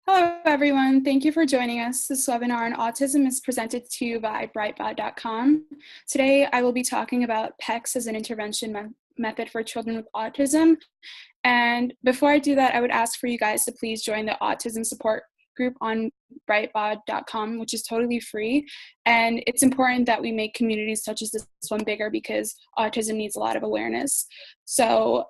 Hello, everyone. Thank you for joining us. This webinar on autism is presented to you by brightbot.com. Today, I will be talking about Pecs as an intervention method for children with autism. And before I do that, I would ask for you guys to please join the autism support group on brightbot.com, which is totally free. And it's important that we make communities such as this one bigger because autism needs a lot of awareness. So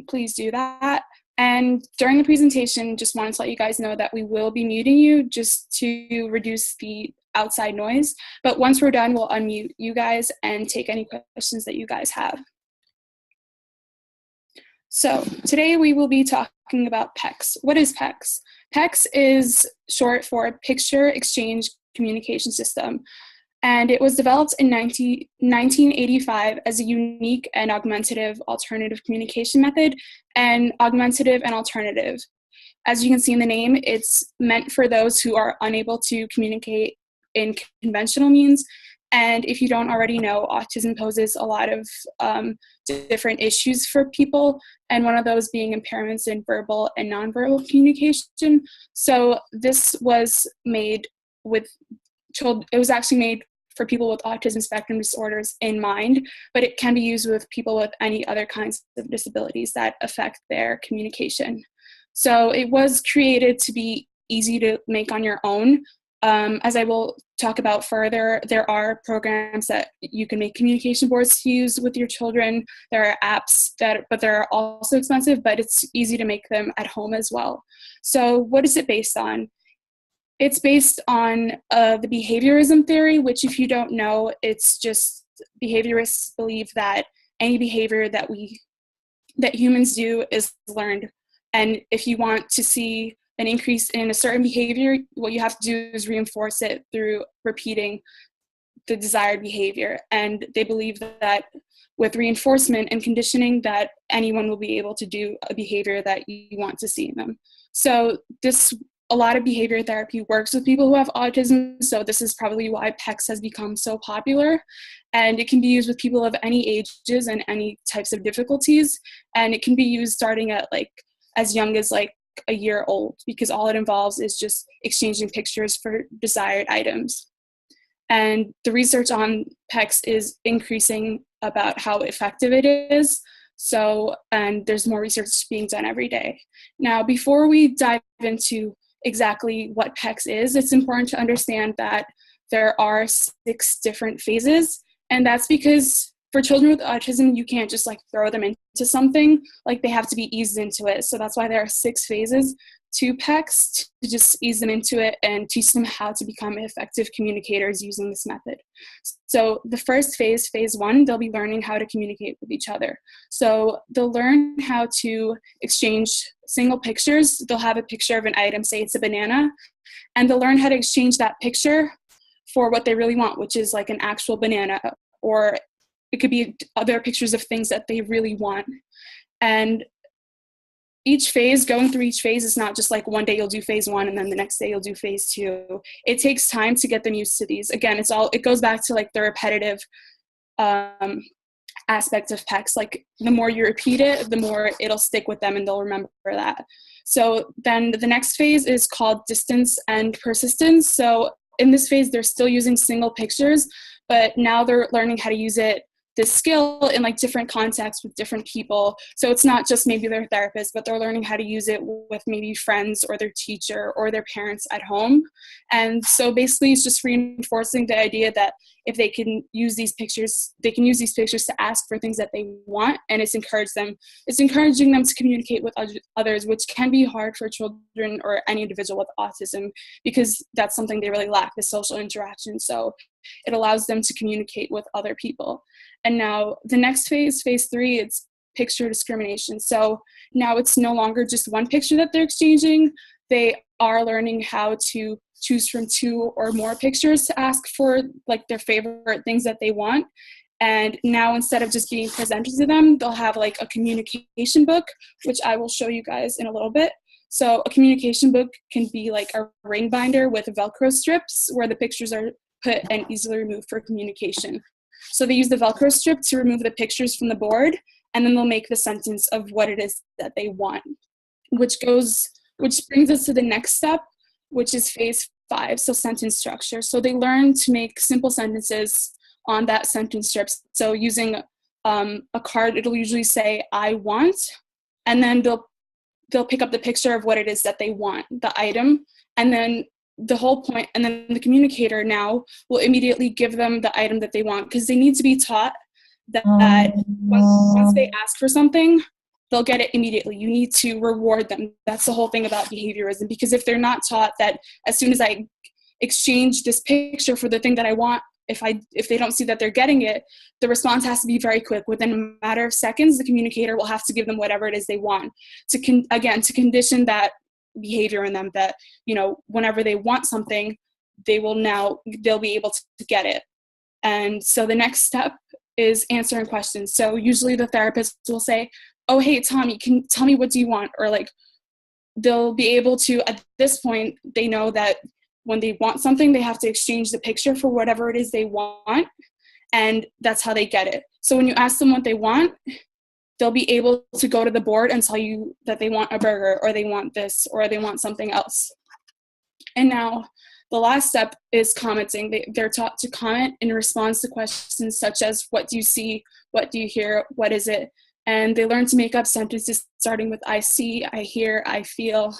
please do that. And during the presentation, just wanted to let you guys know that we will be muting you just to reduce the outside noise. But once we're done, we'll unmute you guys and take any questions that you guys have. So today we will be talking about Pecs. What is Pecs? Pecs is short for Picture Exchange Communication System. And it was developed in 1985 as a unique and augmentative alternative communication method, and augmentative and alternative. As you can see in the name, it's meant for those who are unable to communicate in conventional means. And if you don't already know, autism poses a lot of different issues for people, and one of those being impairments in verbal and nonverbal communication. So this was made with it was actually made for people with autism spectrum disorders in mind, but it can be used with people with any other kinds of disabilities that affect their communication. So it was created to be easy to make on your own. As I will talk about further, there are programs that you can make communication boards to use with your children. There are apps but they're also expensive, but it's easy to make them at home as well. So what is it based on? It's based on the behaviorism theory, which if you don't know, it's just behaviorists believe that any behavior that humans do is learned. And if you want to see an increase in a certain behavior, what you have to do is reinforce it through repeating the desired behavior. And they believe that with reinforcement and conditioning that anyone will be able to do a behavior that you want to see in them. So a lot of behavior therapy works with people who have autism, so this is probably why Pecs has become so popular. And it can be used with people of any ages and any types of difficulties. And it can be used starting at as young as a year old, because all it involves is just exchanging pictures for desired items. And the research on Pecs is increasing about how effective it is. And there's more research being done every day. Now, before we dive into exactly what Pecs is, it's important to understand that there are 6 different phases, and that's because for children with autism, you can't just throw them into something, they have to be eased into it. So that's why there are 6 phases to Pecs, to just ease them into it and teach them how to become effective communicators using this method. So the first phase, phase 1, they'll be learning how to communicate with each other. So they'll learn how to exchange single pictures. They'll have a picture of an item, say it's a banana, and they'll learn how to exchange that picture for what they really want, which is an actual banana, or it could be other pictures of things that they really want. And going through each phase is not just one day you'll do phase 1 and then the next day you'll do phase 2. It takes time to get them used to these. Again, it goes back to the repetitive aspect of Pecs. The more you repeat it, the more it'll stick with them and they'll remember that. So then the next phase is called distance and persistence. So in this phase, they're still using single pictures, but now they're learning how to use this skill in different contexts with different people. So it's not just maybe their therapist, but they're learning how to use it with maybe friends or their teacher or their parents at home. And so basically it's just reinforcing the idea that if they can use these pictures, they can use these pictures to ask for things that they want, and it's encouraging them to communicate with others, which can be hard for children or any individual with autism, because that's something they really lack, the social interaction. So it allows them to communicate with other people. And now the next phase, phase 3, it's picture discrimination. So now it's no longer just one picture that they're exchanging. They are learning how to choose from 2 or more pictures to ask for their favorite things that they want. And now instead of just being presented to them, they'll have a communication book, which I will show you guys in a little bit. So a communication book can be a ring binder with Velcro strips where the pictures are put and easily removed for communication. So they use the Velcro strip to remove the pictures from the board, and then they'll make the sentence of what it is that they want, which goes which brings us to the next step, which is phase 5, so sentence structure. So they learn to make simple sentences on that sentence strip. So using a card, it'll usually say, I want, and then they'll pick up the picture of what it is that they want, the item, and then the whole point, and then the communicator now will immediately give them the item that they want, because they need to be taught that once they ask for something, they'll get it immediately. You need to reward them. That's the whole thing about behaviorism, because if they're not taught that as soon as I exchange this picture for the thing that I want, if they don't see that they're getting it, the response has to be very quick. Within a matter of seconds, the communicator will have to give them whatever it is they want to condition that behavior in them, that, whenever they want something, they'll be able to get it. And so the next step is answering questions. So usually the therapist will say, oh, hey, Tommy, can you tell me, what do you want? Or they'll be able to, at this point, they know that when they want something, they have to exchange the picture for whatever it is they want, and that's how they get it. So when you ask them what they want, they'll be able to go to the board and tell you that they want a burger, or they want this, or they want something else. And now the last step is commenting. They're taught to comment in response to questions such as, what do you see? What do you hear? What is it? And they learn to make up sentences starting with I see, I hear, I feel,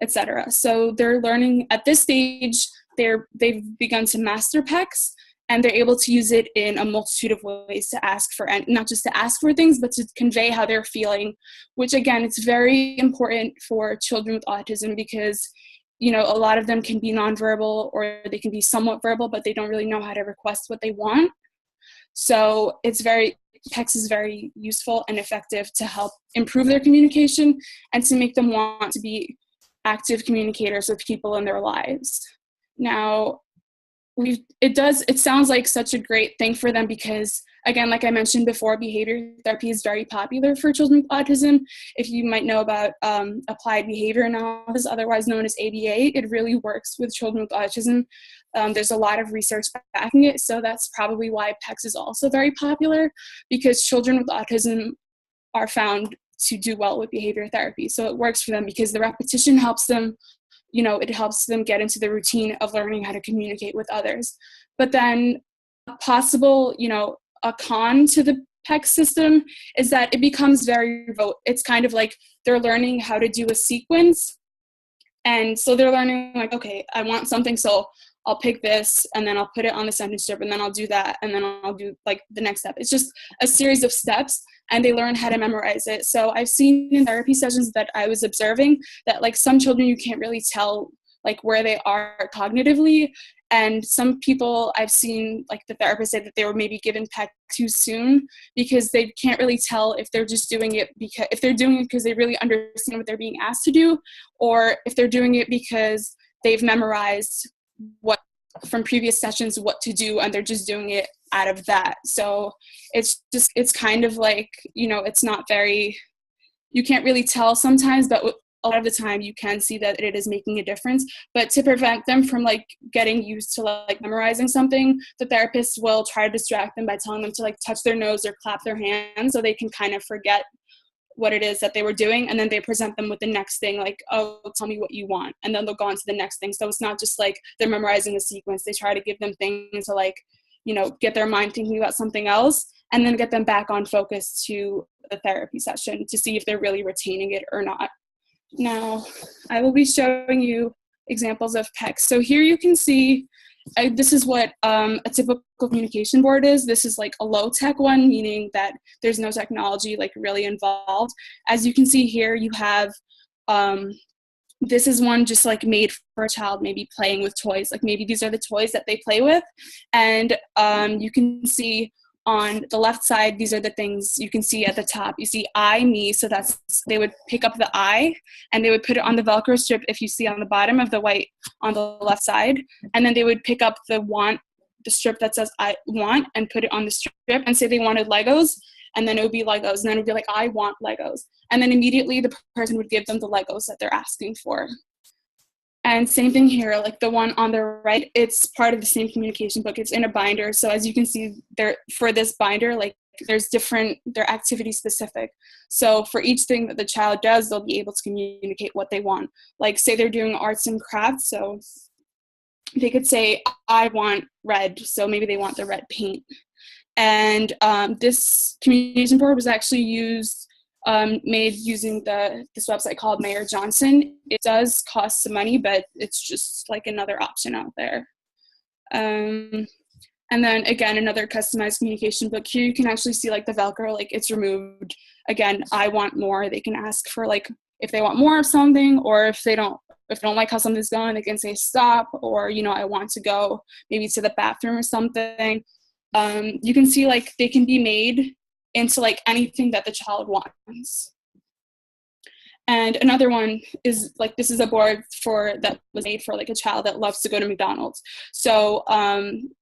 etc. So they're learning at this stage, they've begun to master Pecs, and they're able to use it in a multitude of ways to ask for, and not just to ask for things, but to convey how they're feeling, which again, it's very important for children with autism, because a lot of them can be nonverbal, or they can be somewhat verbal, but they don't really know how to request what they want. So Pecs is very useful and effective to help improve their communication and to make them want to be active communicators with people in their lives. Now, it sounds like such a great thing for them, because again, like I mentioned before, behavior therapy is very popular for children with autism. If you might know about applied behavior analysis, otherwise known as ABA, it really works with children with autism. There's a lot of research backing it, so that's probably why Pecs is also very popular, because children with autism are found to do well with behavior therapy. So it works for them because the repetition helps them, it helps them get into the routine of learning how to communicate with others. But then a possible, a con to the Pecs system is that it becomes very remote. It's kind of like they're learning how to do a sequence. And so they're learning okay, I want something, so I'll pick this, and then I'll put it on the sentence strip, and then I'll do that, and then I'll do the next step. It's just a series of steps, and they learn how to memorize it. So I've seen in therapy sessions that I was observing that some children, you can't really tell where they are cognitively, and some people I've seen the therapist say that they were maybe given Pecs too soon, because they can't really tell if they're just doing it because they really understand what they're being asked to do, or if they're doing it because they've memorized what from previous sessions what to do, and they're just doing it out of that. So it's kind of it's not very, you can't really tell sometimes, but a lot of the time you can see that it is making a difference. But to prevent them from getting used to memorizing something, the therapist will try to distract them by telling them to touch their nose or clap their hands, so they can kind of forget what it is that they were doing, and then they present them with the next thing, oh, tell me what you want, and then they'll go on to the next thing. So it's not just they're memorizing the sequence. They try to give them things to get their mind thinking about something else, and then get them back on focus to the therapy session to see if they're really retaining it or not. Now, I will be showing you examples of Pecs. So here you can see, this is what a typical communication board is. This is a low-tech one, meaning that there's no technology really involved. As you can see here, you have, this is one just made for a child, maybe playing with toys. Maybe these are the toys that they play with. And you can see on the left side, these are the things you can see at the top. You see I, me, so they would pick up the I, and they would put it on the Velcro strip, if you see on the bottom of the white on the left side, and then they would pick up the strip that says I want, and put it on the strip and say they wanted Legos, and then it would be Legos, and then it would be I want Legos, and then immediately the person would give them the Legos that they're asking for. And same thing here, the one on the right, it's part of the same communication book. It's in a binder. So as you can see there, for this binder, they're activity specific. So for each thing that the child does, they'll be able to communicate what they want. Like say they're doing arts and crafts, so they could say, I want red, so maybe they want the red paint. And this communication board was actually made using this website called Mayor Johnson. It does cost some money, but it's just like another option out there. And then again, another customized communication book. Here you can actually see like the Velcro, like it's removed. Again, I want more. They can ask for like if they want more of something, or if they don't like how something's going, they can say stop, or I want to go maybe to the bathroom or something. You can see like they can be made into like anything that the child wants. And another one is like, this is a board that was made for like a child that loves to go to McDonald's. So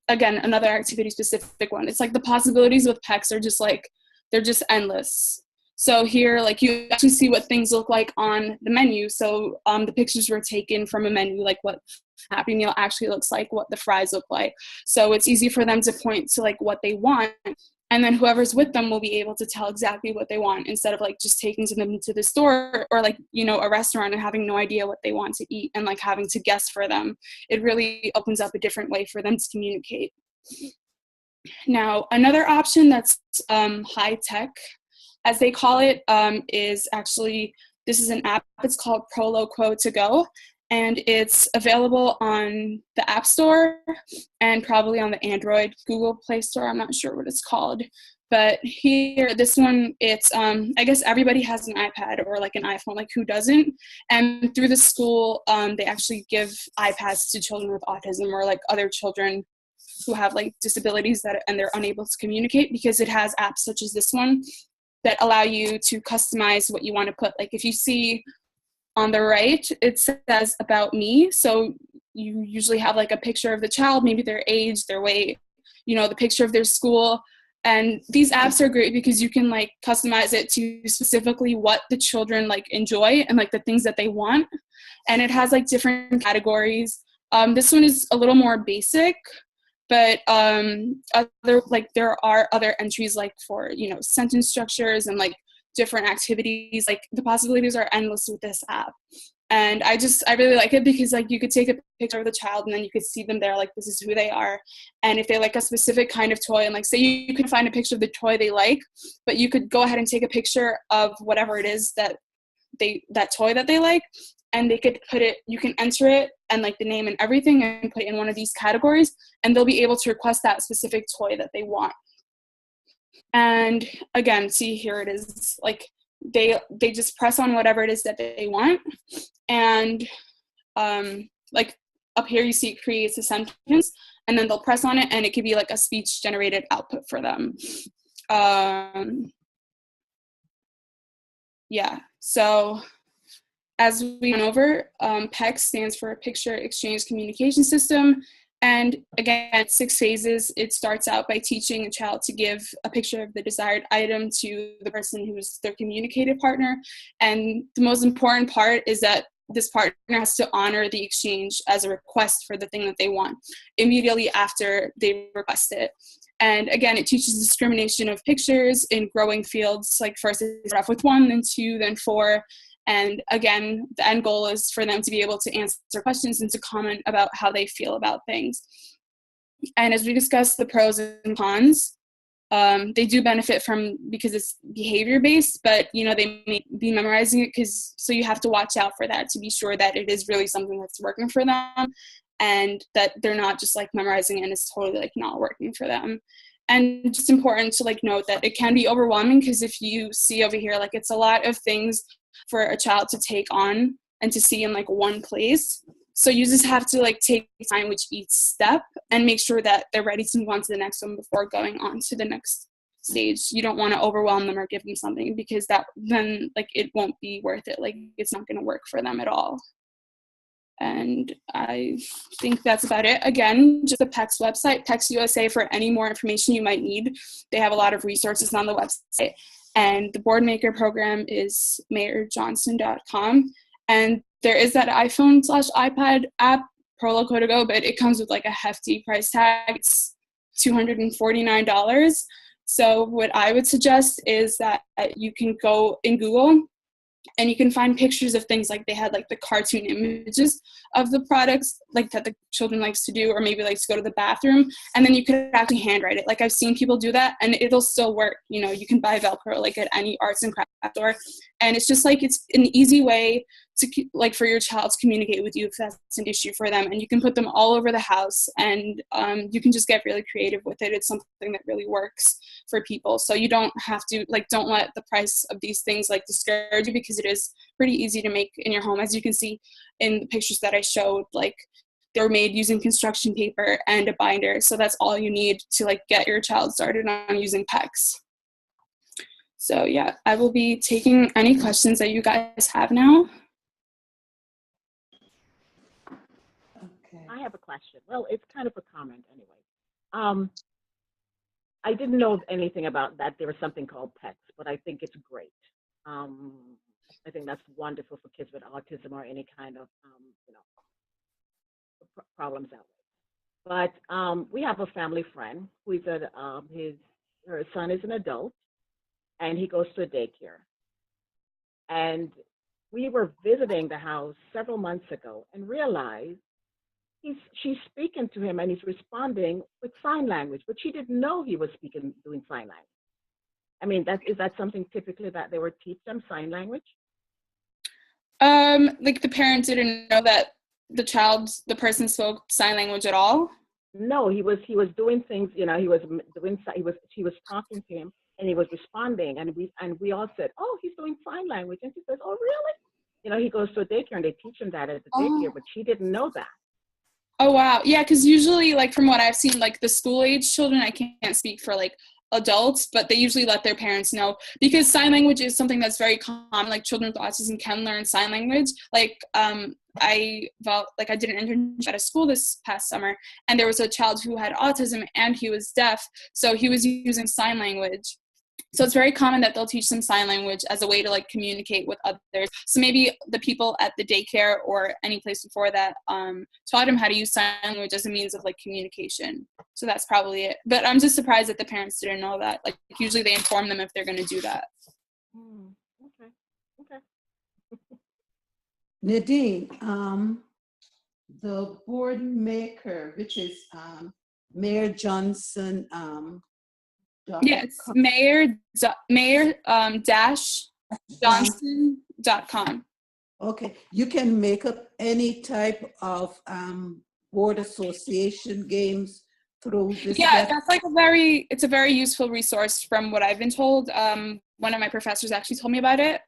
again, another activity specific one. It's like the possibilities with Pecs are just like, they're just endless. So here, like you actually see what things look like on the menu. So the pictures were taken from a menu, like what Happy Meal actually looks like, what the fries look like. So it's easy for them to point to like what they want. And then whoever's with them will be able to tell exactly what they want, instead of like just taking them to the store or like, a restaurant and having no idea what they want to eat and like having to guess for them. It really opens up a different way for them to communicate. Now, another option that's high tech, as they call it, is actually, this is an app. It's called Proloquo to Go. And it's available on the App Store and probably on the Android Google Play Store. I'm not sure what it's called. But here, this one, it's, I guess everybody has an iPad or like an iPhone, like who doesn't? And through the school, they actually give iPads to children with autism or like other children who have like disabilities and they're unable to communicate, because it has apps such as this one that allow you to customize what you want to put. Like if you see on the right, it says about me. So you usually have like a picture of the child, maybe their age, their weight, the picture of their school. And these apps are great because you can like customize it to specifically what the children like enjoy and like the things that they want. And it has like different categories. This one is a little more basic, but there are other entries like for, sentence structures and like different activities. Like the possibilities are endless with this app. And I really like it because like you could take a picture of the child and then you could see them there, like this is who they are. And if they like a specific kind of toy, and like say you can find a picture of the toy they like, but you could go ahead and take a picture of whatever it is that toy that they like, and they could you can enter it and like the name and everything and put it in one of these categories, and they'll be able to request that specific toy that they want. And again, see, here it is, like they just press on whatever it is that they want, and like up here you see it creates a sentence, and then they'll press on it and it could be like a speech generated output for them. Yeah, so as we went over, Pecs stands for Picture Exchange Communication System. And again, 6 phases. It starts out by teaching a child to give a picture of the desired item to the person who's their communicative partner. And the most important part is that this partner has to honor the exchange as a request for the thing that they want immediately after they request it. And again, it teaches discrimination of pictures in growing fields. Like first it starts off with 1, then 2, then 4. And again, the end goal is for them to be able to answer questions and to comment about how they feel about things. And as we discussed the pros and cons, they do benefit because it's behavior-based, but they may be memorizing it so you have to watch out for that to be sure that it is really something that's working for them, and that they're not just like memorizing it and it's totally like not working for them. And just important to like note that it can be overwhelming, because if you see over here, like it's a lot of things for a child to take on and to see in like one place. So you just have to like take time with each step and make sure that they're ready to move on to the next one before going on to the next stage. You don't want to overwhelm them or give them something, because then like it won't be worth it. Like it's not going to work for them at all. And I think that's about it. Again, just the Pecs website, Pecs USA, for any more information you might need. They have a lot of resources on the website. And the board maker program is mayorjohnson.com. And there is that iPhone/iPad app, Proloquo to Go, but it comes with like a hefty price tag. It's $249 So what I would suggest is that you can go in Google and you can find pictures of things like they had like the cartoon images of the products like that the children likes to do, or maybe likes to go to the bathroom, and then you could actually handwrite it. Like I've seen people do that and it'll still work. You know, you can buy Velcro like at any arts and crafts store, and it's just like it's an easy way to like for your child to communicate with you if that's an issue for them. And you can put them all over the house, and you can just get really creative with it. It's something that really works for people, so you don't have to like, don't let the price of these things like discourage you, because it is pretty easy to make in your home. As you can see in the pictures that I showed, like they're made using construction paper and a binder, so that's all you need to like get your child started on using Pecs. So yeah, I will be taking any questions that you guys have now. Okay. I have a question. Well, it's kind of a comment anyway. I didn't know anything about that. There was something called Pecs, but I think it's great. I think that's wonderful for kids with autism or any kind of, problems that way. But we have a family friend who is her son is an adult, and he goes to a daycare. And we were visiting the house several months ago and realized she's speaking to him and he's responding with sign language, but she didn't know he was doing sign language. I mean, is that something typically that they would teach them, sign language? Like the parent didn't know that the person spoke sign language at all? No, he was doing things, he was talking to him and he was responding, and we all said, oh, he's doing sign language. And she says, oh, really? He goes to a daycare and they teach him that at the daycare, but she didn't know that. Oh, wow. Yeah, because usually, like, from what I've seen, like, the school-age children, I can't speak for, like, adults, but they usually let their parents know, because sign language is something that's very common. Like, children with autism can learn sign language. Like, I did an internship at a school this past summer, and there was a child who had autism, and he was deaf, so he was using sign language. So it's very common that they'll teach them sign language as a way to like communicate with others. So maybe the people at the daycare or any place before that taught him how to use sign language as a means of like communication. So that's probably it. But I'm just surprised that the parents didn't know that. Like usually they inform them if they're going to do that. Okay. Nadine, the board maker, which is Mayor Johnson. Yeah, it's mayor-johnson.com. Okay, you can make up any type of board association games through this. Yeah, that's like it's a very useful resource from what I've been told. One of my professors actually told me about it.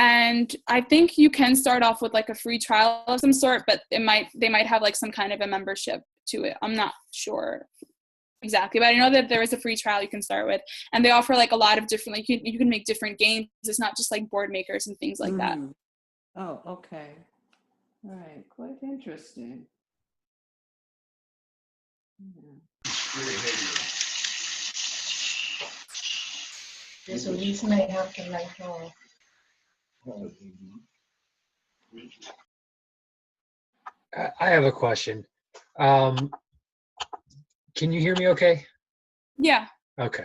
And I think you can start off with like a free trial of some sort, but they might have like some kind of a membership to it. I'm not sure exactly, but I know that there is a free trial you can start with, and they offer like a lot of different, like you can make different games. It's not just like board makers and things like that. Oh, okay. All right, quite interesting. There's a reason I have to let go. I have a question. Can you hear me okay? Yeah. Okay.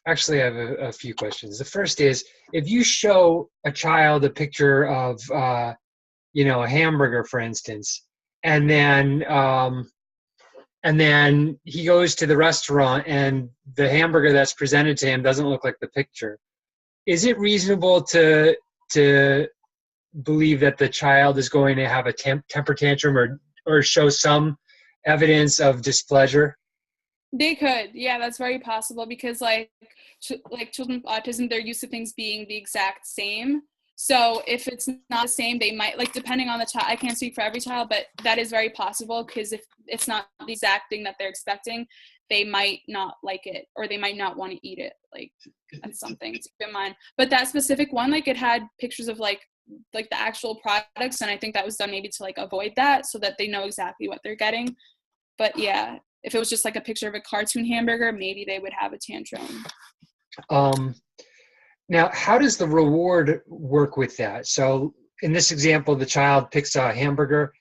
Actually, I have a few questions. The first is, if you show a child a picture of, a hamburger, for instance, and then he goes to the restaurant and the hamburger that's presented to him doesn't look like the picture, is it reasonable to believe that the child is going to have a temper tantrum or show some evidence of displeasure? They could. Yeah, that's very possible, because like children with autism, they're used to things being the exact same. So if it's not the same, they might, like, depending on the child, I can't speak for every child, but that is very possible, because if it's not the exact thing that they're expecting, they might not like it, or they might not want to eat it. Like, that's something to keep in mind. But that specific one, like, it had pictures of like the actual products, and I think that was done maybe to like avoid that, so that they know exactly what they're getting. But yeah, if it was just like a picture of a cartoon hamburger, maybe they would have a tantrum. Now, how does the reward work with that? So in this example, the child picks a hamburger,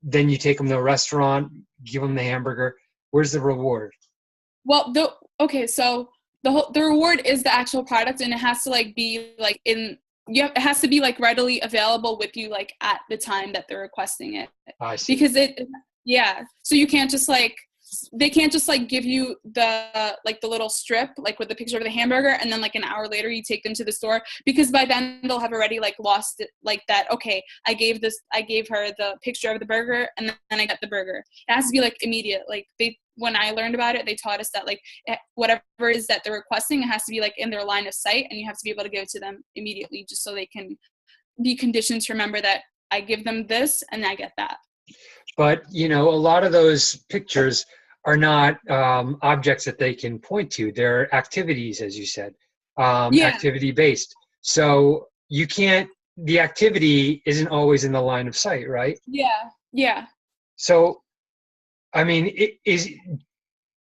then you take them to a restaurant, give them the hamburger. Where's the reward? Well, Okay, so the reward is the actual product, and it has to like be like it has to be like readily available with you like at the time that they're requesting it. I see. Because so you can't just like, they can't just like give you the like the little strip like with the picture of the hamburger and then like an hour later you take them to the store, because by then they'll have already like lost it, like that, okay, I gave her the picture of the burger and then I got the burger. It has to be like immediate. Like when I learned about it, they taught us that like whatever it is that they're requesting, it has to be like in their line of sight, and you have to be able to give it to them immediately, just so they can be conditioned to remember that I give them this and I get that. But, a lot of those pictures are not objects that they can point to. They're activities, as you said, activity-based. So the activity isn't always in the line of sight, right? Yeah. So, I mean, is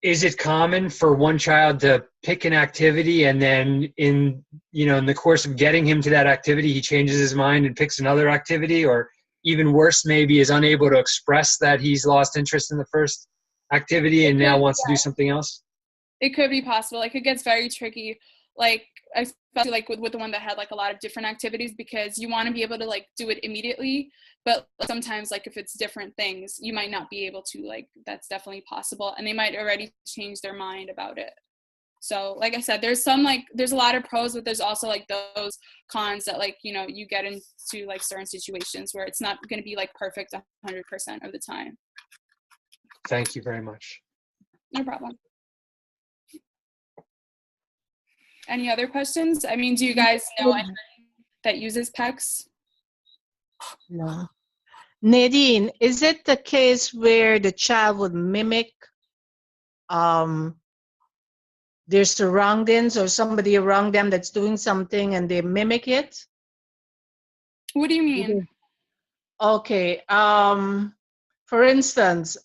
it common for one child to pick an activity and then in the course of getting him to that activity, he changes his mind and picks another activity, or even worse, maybe is unable to express that he's lost interest in the first activity and now wants to do something else? It could be possible. Like, it gets very tricky, like especially like with the one that had like a lot of different activities, because you want to be able to like do it immediately, but sometimes like if it's different things, you might not be able to. Like, that's definitely possible, and they might already change their mind about it. So like I said, there's a lot of pros, but there's also like those cons that like, you get into like certain situations where it's not going to be like perfect 100% of the time. Thank you very much. No problem. Any other questions? I mean, do you guys know anyone that uses Pecs? No. Nadine, is it the case where the child would mimic their surroundings or somebody around them that's doing something and they mimic it? What do you mean? Okay. For instance,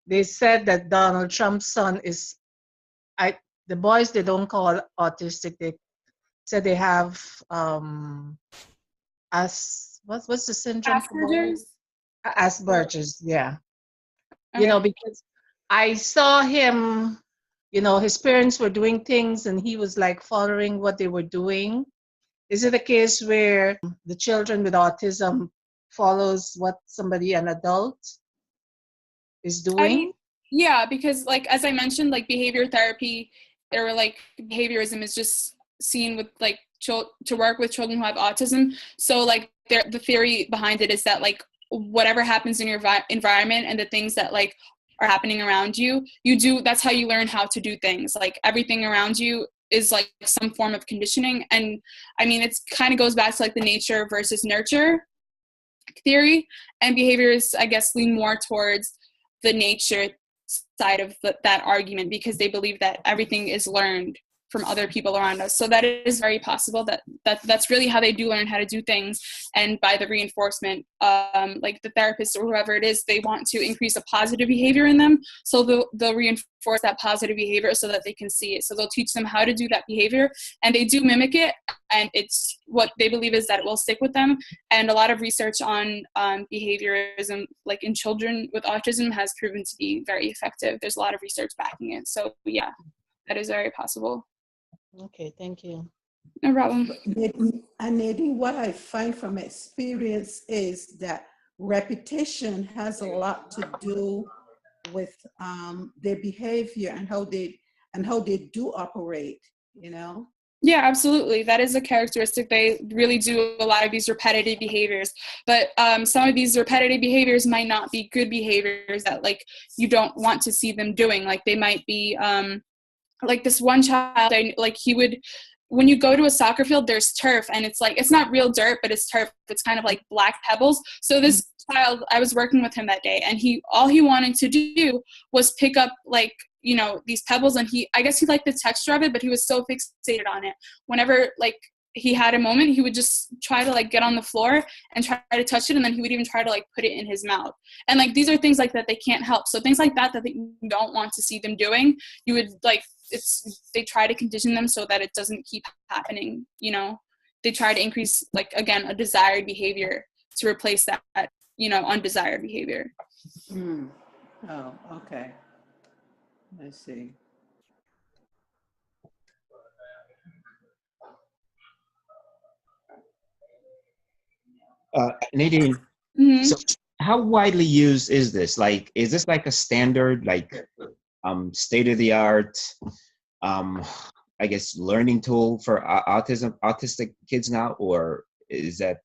they said that Donald Trump's son is, the boys they don't call autistic. They said they have what's the syndrome? Asperger's, yeah. Okay. Because I saw him, his parents were doing things and he was like following what they were doing. Is it a case where the children with autism follows what an adult is doing? Yeah, because like, as I mentioned, like behavior therapy or like behaviorism is just seen with like to work with children who have autism. So like the theory behind it is that like whatever happens in your environment and the things that like are happening around you, that's how you learn how to do things. Like everything around you is like some form of conditioning. And I mean, it's kind of goes back to like the nature versus nurture theory, and behaviorists, I guess, lean more towards the nature side of that argument, because they believe that everything is learned from other people around us. So that is very possible that's really how they do learn how to do things. And by the reinforcement, like the therapist or whoever it is, they want to increase a positive behavior in them. So they'll reinforce that positive behavior so that they can see it. So they'll teach them how to do that behavior, and they do mimic it. And it's what they believe is that it will stick with them. And a lot of research on behaviorism, like in children with autism, has proven to be very effective. There's a lot of research backing it. So yeah, that is very possible. Okay, thank you. No problem. Nadine, what I find from experience is that repetition has a lot to do with their behavior and how they do operate, Yeah, absolutely. That is a characteristic. They really do a lot of these repetitive behaviors, but some of these repetitive behaviors might not be good behaviors that like you don't want to see them doing. Like they might be like this one child, he would, when you go to a soccer field, there's turf, and it's like, it's not real dirt, but it's turf. It's kind of like black pebbles. So this child, I was working with him that day, and all he wanted to do was pick up like, these pebbles, and I guess he liked the texture of it, but he was so fixated on it. Whenever like he had a moment, he would just try to like get on the floor and try to touch it, and then he would even try to like put it in his mouth. And like these are things like that they can't help. So things like that you don't want to see them doing, you would like, they try to condition them so that it doesn't keep happening. They try to increase like, again, a desired behavior to replace that undesired behavior. Oh, okay. I see. Nadine, Mhm. so how widely used is this? Like, is this like a standard, like state of the art, um, I guess, learning tool for autistic kids now, or is that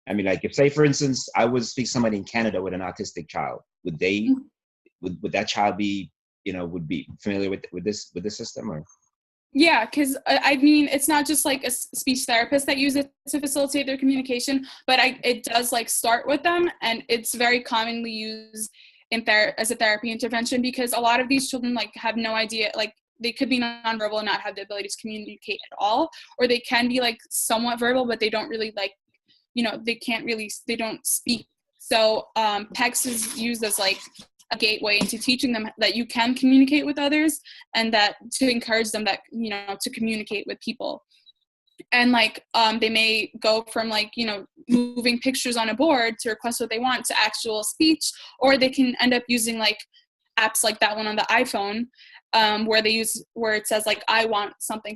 I mean, like, if say for instance, I would speak to somebody in Canada with an autistic child, would they would that child be, would be familiar with this system, or? Yeah, because I mean, it's not just like a speech therapist that uses it to facilitate their communication, but it does like start with them, and it's very commonly used as a therapy intervention, because a lot of these children like have no idea, like they could be nonverbal and not have the ability to communicate at all, or they can be like somewhat verbal, but they don't really like, they don't speak. So Pecs is used as like a gateway into teaching them that you can communicate with others, and that to encourage them that, to communicate with people. And like they may go from like, moving pictures on a board to request what they want to actual speech, or they can end up using like apps like that one on the iPhone, where it says like, I want something,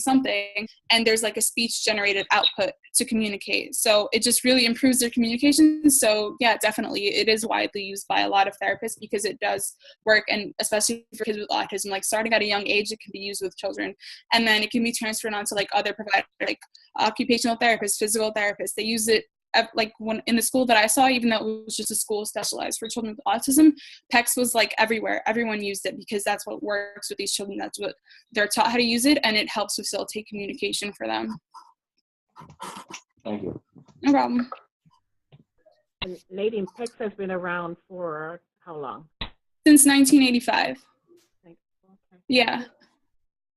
and there's like a speech generated output to communicate. So it just really improves their communication. So yeah, definitely it is widely used by a lot of therapists because it does work. And especially for kids with autism, like starting at a young age, it can be used with children, and then it can be transferred on to like other providers, like occupational therapists, physical therapists. They use it like when in the school that I saw, even though it was just a school specialized for children with autism, Pecs was like everywhere. Everyone used it because that's what works with these children. That's what they're taught how to use it, and it helps facilitate communication for them. Thank you. No problem. And Nadine, Pecs has been around for how long? Since 1985. Okay. Yeah.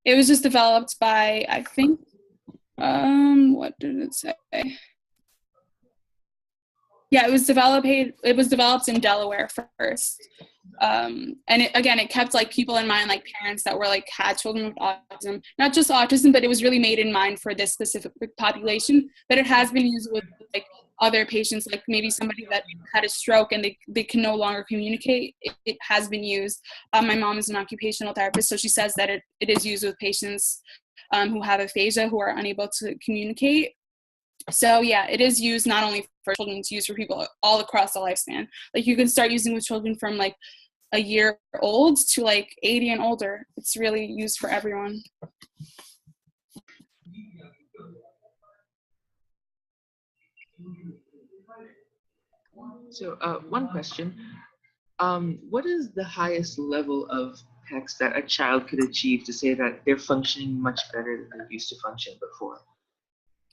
It was just developed by, I think, what did it say? Yeah, it was developed in Delaware first. And it kept like people in mind, like parents that were like had children with autism, not just autism, but it was really made in mind for this specific population. But it has been used with like other patients, like maybe somebody that had a stroke and they can no longer communicate. It has been used. My mom is an occupational therapist, so she says that it is used with patients who have aphasia, who are unable to communicate. So yeah, it is used not only for children, it's used for people all across the lifespan. Like you can start using with children from like a year old to like 80 and older. It's really used for everyone. So one question, what is the highest level of Pecs that a child could achieve to say that they're functioning much better than they used to function before?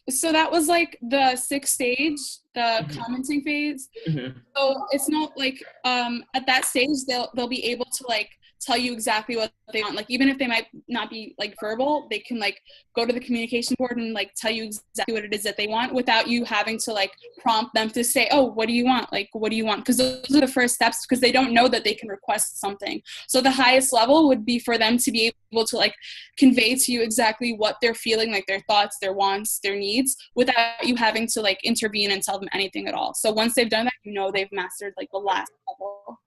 So that was like the 6th stage, the commenting phase. Mm-hmm. So it's not like at that stage they'll be able to like tell you exactly what they want. Like even if they might not be like verbal, they can like go to the communication board and like tell you exactly what it is that they want without you having to like prompt them to say, oh, what do you want? Like, what do you want? Because those are the first steps, because they don't know that they can request something. So the highest level would be for them to be able to like convey to you exactly what they're feeling, like their thoughts, their wants, their needs, without you having to like intervene and tell them anything at all. So once they've done that, they've mastered like the last level.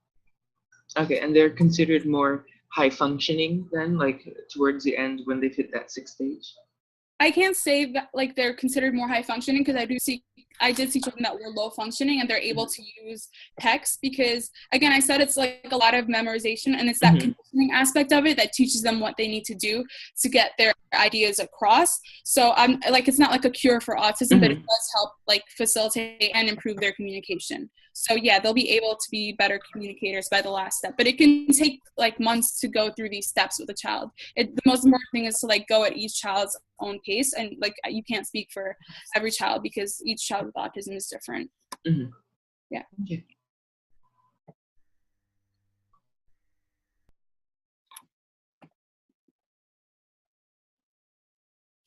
Okay, and they're considered more high functioning then, like towards the end when they've hit that 6th stage? I can't say that like they're considered more high functioning, because I did see children that were low functioning and they're able to use Pecs, because again, I said it's like a lot of memorization, and it's that conditioning aspect of it that teaches them what they need to do to get their ideas across. So I'm like, it's not like a cure for autism, but it does help like facilitate and improve their communication. So yeah, they'll be able to be better communicators by the last step, but it can take like months to go through these steps with a child. The most important thing is to like go at each child's own pace, and like you can't speak for every child because each child with autism is different. Yeah. Okay.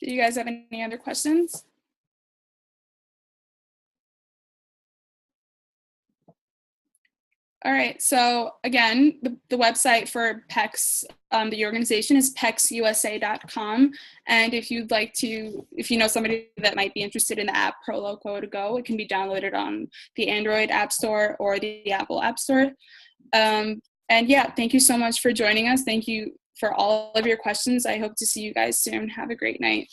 Do you guys have any other questions? All right, so again, the website for Pecs, the organization is pecsusa.com. And if you know somebody that might be interested in the app Pro Loco to Go, it can be downloaded on the Android App Store or the Apple App Store. And yeah, thank you so much for joining us. Thank you for all of your questions. I hope to see you guys soon. Have a great night.